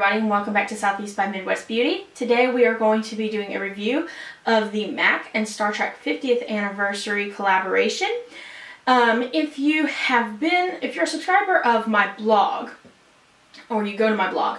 everybody, and welcome back to Southeast by Midwest Beauty. Today we are going to be doing a review of the MAC and Star Trek 50th anniversary collaboration. If you're a subscriber of my blog, or you go to my blog,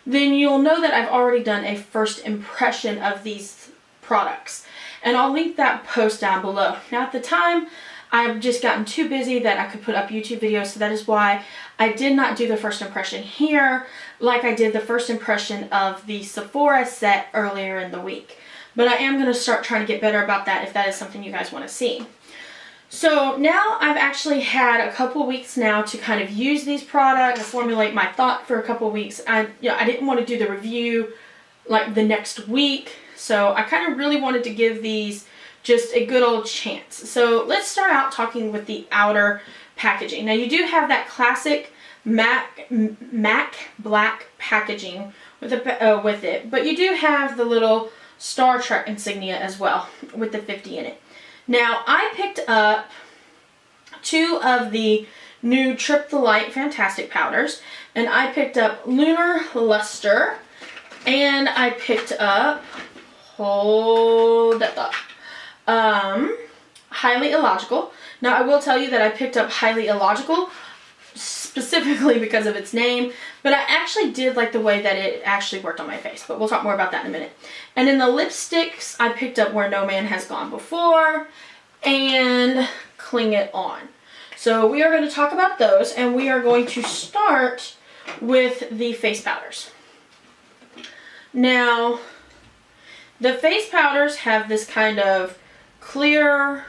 then you'll know that I've already done a first impression of these products. And I'll link that post down below. Now at the time, I've just gotten too busy that I could put up YouTube videos, so that is why I did not do the first impression here like I did the first impression of the Sephora set earlier in the week. But I am going to start trying to get better about that if that is something you guys want to see. So now I've actually had a couple weeks now to kind of use these products, formulate my thought for a couple weeks. I didn't want to do the review like the next week, so I kind of really wanted to give these just a good old chance. So let's start out talking with the outer packaging. Now you do have that classic MAC black packaging with it, but you do have the little Star Trek insignia as well with the 50 in it. Now I picked up 2 of the new Trip the Light Fantastic powders, and I picked up Lunar Luster, and I picked up, hold that thought, Highly Illogical. Now I will tell you that I picked up Highly Illogical specifically because of its name, but I actually did like the way that it actually worked on my face, but we'll talk more about that in a minute. And in the lipsticks, I picked up Where No Man Has Gone Before and Cling It On. So we are going to talk about those, and we are going to start with the face powders. Now, the face powders have this kind of clear,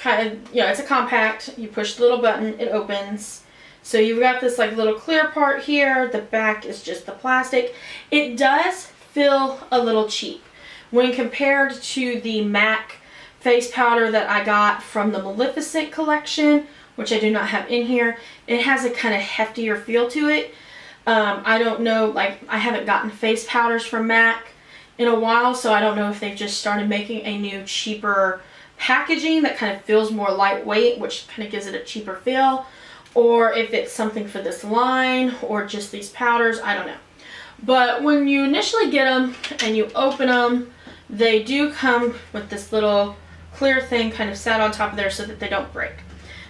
it's a compact. You push the little button, it opens. So you've got this like little clear part here. The back is just the plastic. It does feel a little cheap when compared to the MAC face powder that I got from the Maleficent collection, which I do not have in here. It has a kind of heftier feel to it. I don't know, like I haven't gotten face powders from MAC in a while, so I don't know if they've just started making a new cheaper packaging that kind of feels more lightweight, which kind of gives it a cheaper feel, or if it's something for this line or just these powders, I don't know. But when you initially get them and you open them, they do come with this little clear thing kind of sat on top of there so that they don't break.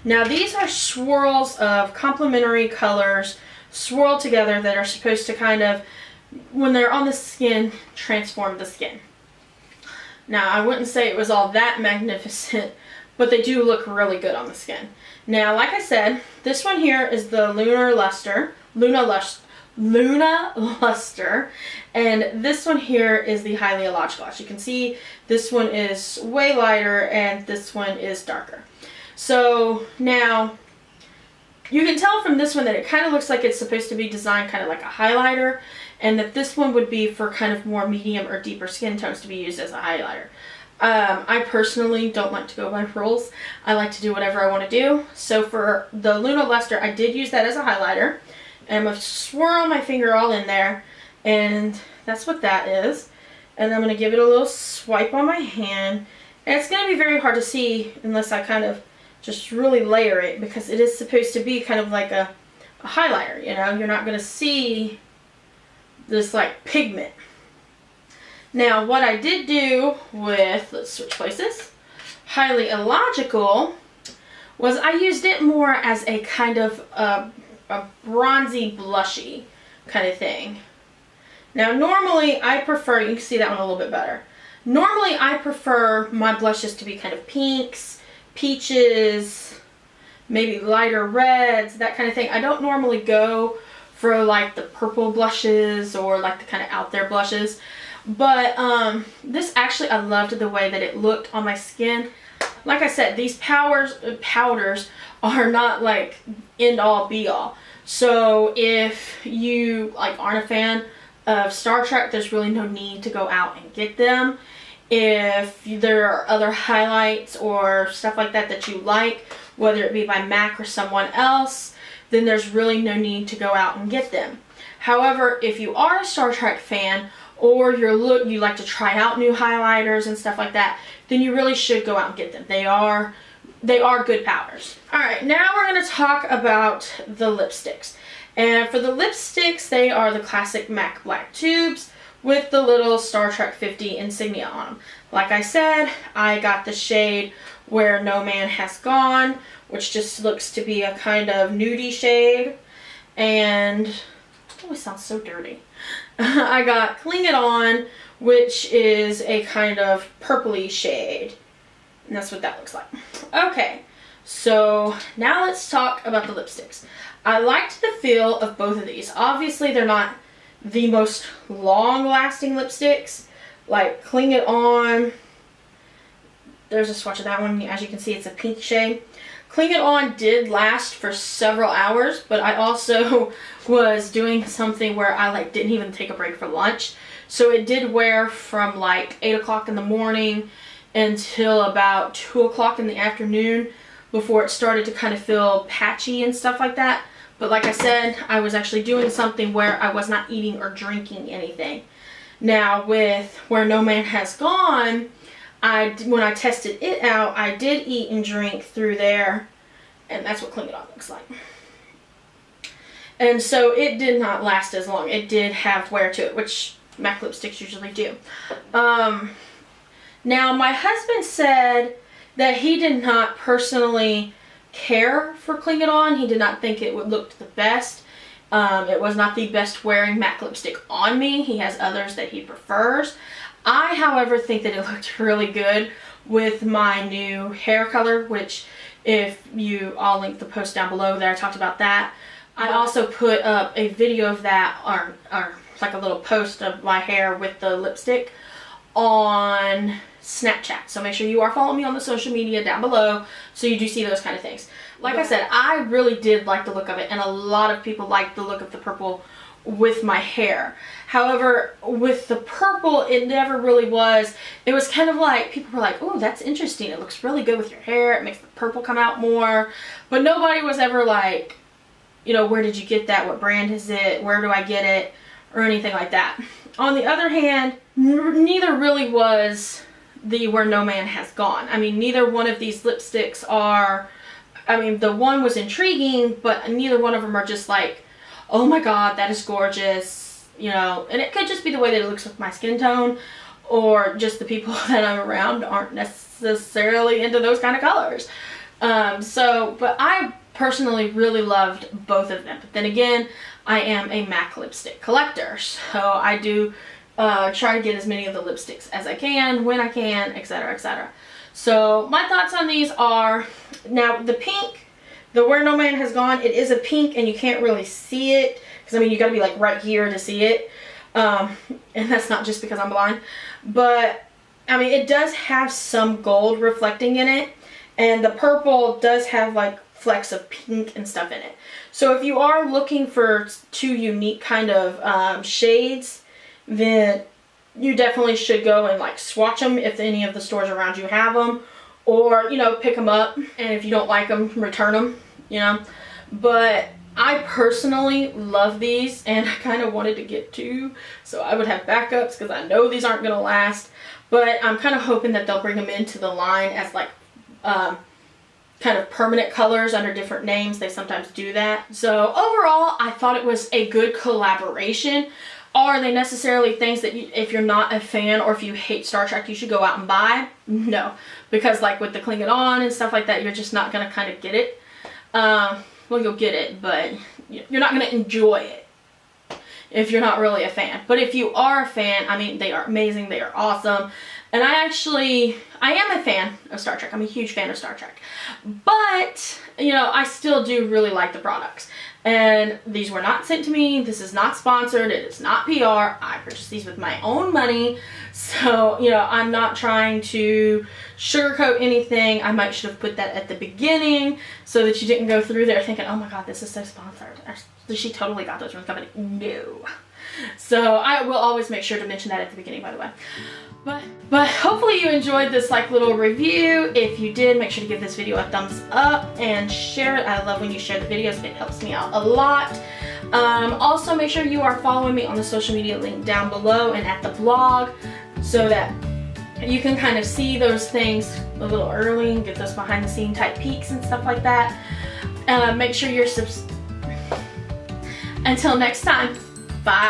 Now these are swirls of complementary colors swirled together that are supposed to kind of, when they're on the skin, transform the skin. Now, I wouldn't say it was all that magnificent, but they do look really good on the skin. Now, like I said, this one here is the Luna Luster, and this one here is the Highly Illogical. As you can see, this one is way lighter, and this one is darker. So, now, you can tell from this one that it kind of looks like it's supposed to be designed kind of like a highlighter, and that this one would be for kind of more medium or deeper skin tones to be used as a highlighter. I personally don't like to go by rules. I like to do whatever I want to do. So for the Luna Luster, I did use that as a highlighter. And I'm going to swirl my finger all in there, and that's what that is. And I'm going to give it a little swipe on my hand. And it's going to be very hard to see unless I kind of just really layer it, because it is supposed to be kind of like a highlighter, you know. You're not going to see this like pigment. Now what I did do with, let's switch places, Highly Illogical, was I used it more as a kind of a bronzy blushy kind of thing. Now normally I prefer, you can see that one a little bit better. Normally I prefer my blushes to be kind of pinks, peaches, maybe lighter reds, that kind of thing. I don't normally go for like the purple blushes or like the kind of out there blushes, but this actually, I loved the way that it looked on my skin. Like I said, these powders are not like end all be all. So if you like aren't a fan of Star Trek, there's really no need to go out and get them. If there are other highlights or stuff like that that you like, whether it be by MAC or someone else, then there's really no need to go out and get them. However, if you are a Star Trek fan, or you like to try out new highlighters and stuff like that, then you really should go out and get them. They are good powders. Alright, now we're going to talk about the lipsticks. And for the lipsticks, they are the classic MAC black tubes with the little Star Trek 50 insignia on them. Like I said, I got the shade Where No Man Has Gone, which just looks to be a kind of nudie shade. And it always sounds so dirty. I got Cling It On, which is a kind of purpley shade. And that's what that looks like. Okay, so now let's talk about the lipsticks. I liked the feel of both of these. Obviously, they're not the most long-lasting lipsticks. Like Cling It On, there's a swatch of that one. As you can see, it's a pink shade. Cling It On did last for several hours, but I also was doing something where I didn't even take a break for lunch. So it did wear from 8 o'clock in the morning until about 2 o'clock in the afternoon before it started to kind of feel patchy and stuff like that. But like I said, I was actually doing something where I was not eating or drinking anything. Now with Where No Man Has Gone, when I tested it out, I did eat and drink through there, and that's what Cling It On looks like. And so it did not last as long. It did have wear to it, which MAC lipsticks usually do. Now my husband said that he did not personally care for Cling It On. He did not think it would look the best. It was not the best wearing MAC lipstick on me. He has others that he prefers. I, however, think that it looked really good with my new hair color, which I'll link the post down below there. I talked about that. I also put up a video of that, or like a little post of my hair with the lipstick on Snapchat. So make sure you are following me on the social media down below so you do see those kind of things. Like I said, I really did like the look of it, and a lot of people liked the look of the purple with my hair. However, with the purple, it never really was. It was kind of like, people were like, oh, that's interesting. It looks really good with your hair. It makes the purple come out more. But nobody was ever like, where did you get that? What brand is it? Where do I get it? Or anything like that. On the other hand, neither really was the Where No Man Has Gone. I mean, neither one of these lipsticks are, the one was intriguing, but neither one of them are just like, oh my god, that is gorgeous, and it could just be the way that it looks with my skin tone, or just the people that I'm around aren't necessarily into those kind of colors. But I personally really loved both of them. But then again, I am a MAC lipstick collector, so I do try to get as many of the lipsticks as I can, when I can, etc., etc. So my thoughts on these are, now the pink, the Where No Man Has Gone, it is a pink and you can't really see it, because you gotta be right here to see it, and that's not just because I'm blind, but it does have some gold reflecting in it, and the purple does have flecks of pink and stuff in it. So if you are looking for two unique kind of shades, then you definitely should go and swatch them if any of the stores around you have them, or pick them up, and if you don't like them, return them, but I personally love these, and I kind of wanted to get two so I would have backups, because I know these aren't gonna last, but I'm kind of hoping that they'll bring them into the line as kind of permanent colors under different names. They sometimes do that. So overall, I thought it was a good collaboration. Are they necessarily things that if you're not a fan or if you hate Star Trek, you should go out and buy? No, because with the Cling It On and stuff like that, you're just not gonna kind of get it. Well, you'll get it, but you're not gonna enjoy it if you're not really a fan. But if you are a fan, they are amazing, they are awesome. And I am a fan of Star Trek. I'm a huge fan of Star Trek. But, I still do really like the products. And these were not sent to me. This is not sponsored. It is not PR. I purchased these with my own money. So, I'm not trying to sugarcoat anything. I should have put that at the beginning so that you didn't go through there thinking, oh my god, this is so sponsored. She totally got those from the company. No. So, I will always make sure to mention that at the beginning, by the way. But hopefully you enjoyed this little review. If you did, make sure to give this video a thumbs up and share it. I love when you share the videos. It helps me out a lot. Also, make sure you are following me on the social media link down below and at the blog, so that you can kind of see those things a little early and get those behind the scene type peeks and stuff like that. Make sure you're Until next time, bye.